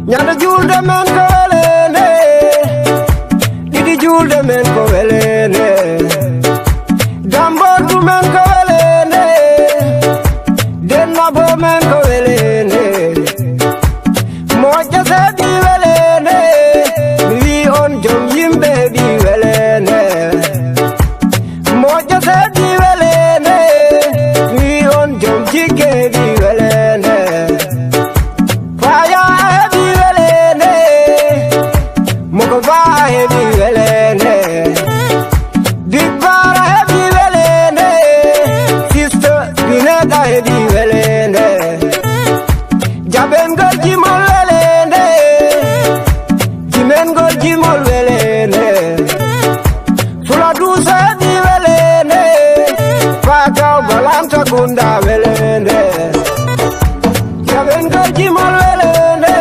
Nyanda julde men ko welene, didi julde men ko welene, gambordu men ko welene, denmabo men ko welene, moja sedi welene, mi wi on jom yimɓe ɗi welene, moja sedi welene, mi wi on jom jigge ɗi welene, faya heɓi welene, moko ba heɓi welene, dibbara heɓi welene, sista bineka heɓi welene, jaɓengol jimol welene, jimengol jimol welene, Fuladusa heɓi welene, fakaw balanta kunda welene, jaɓengol jimol welene,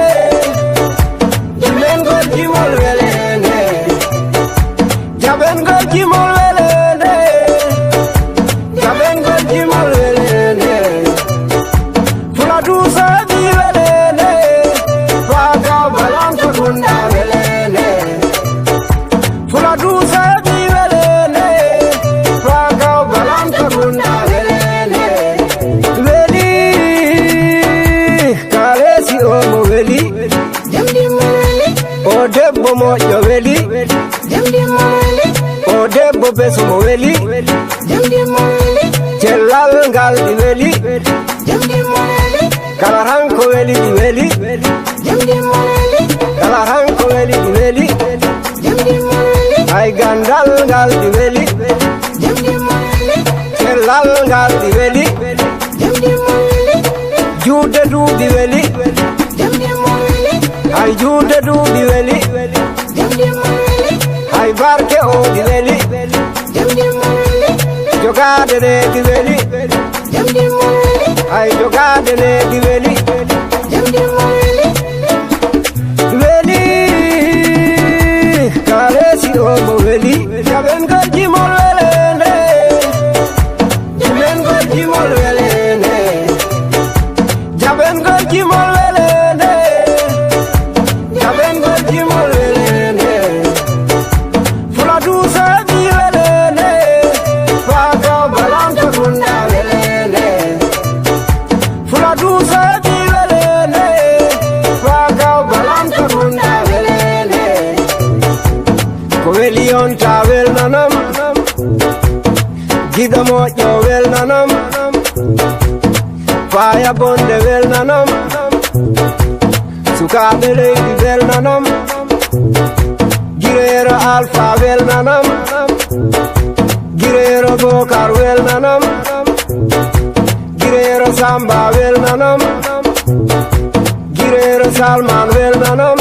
jimengol jimol welene, jaɓengol jimol welene, jaɓengol jimol welene, Fuladusa heɓi welene, fakaw balanta kunda welene, Fuladusa heɓi welene, fakaw balanta kunda welene, weli kalesi omo weli, Jamdi mo weli, o debbo moƴƴo weli, jamdi mo weli, o debbo beso mo weli, jamdi mo weli, cellal ngal ɗi weli, jamdi mo weli, kala tan ko weli ɗi weli, jamdi mo weli, kala tan ko weli ɗi weli, jamdi mo weli, hay gandal ngal ɗi weli, jamdi mo weli, cellal ngal ɗi weli, jamdi mo weli, juude duuɓi weli, jamdi mo weli, hay juude duuɓi weli, jamdi mo weli, hay barke o ɗi weli, jamdi mo weli, jogaade ɗe ɗi weli, jamdi mo weli, hay jogaade ɗe ɗi weli, jamdi mo weli, weli kalesi omo weli, jaɓengol jimol welene, jimengol jimol welene, jaɓengol jimol welene, jaɓengol jimol welene, Fuladusa heɓi welene, fakaw balanta kunda welene, Fuladusa heɓi welene, fakaw balanta kunda welene, ko weli on ta welnanam, giɗo moƴƴo welnanam, faya bonde welnanam, sukaɓe leydi welnanam, girero alpha welnanam, girero bokar welnanam, girero samba welnanam, girero salman welnanam,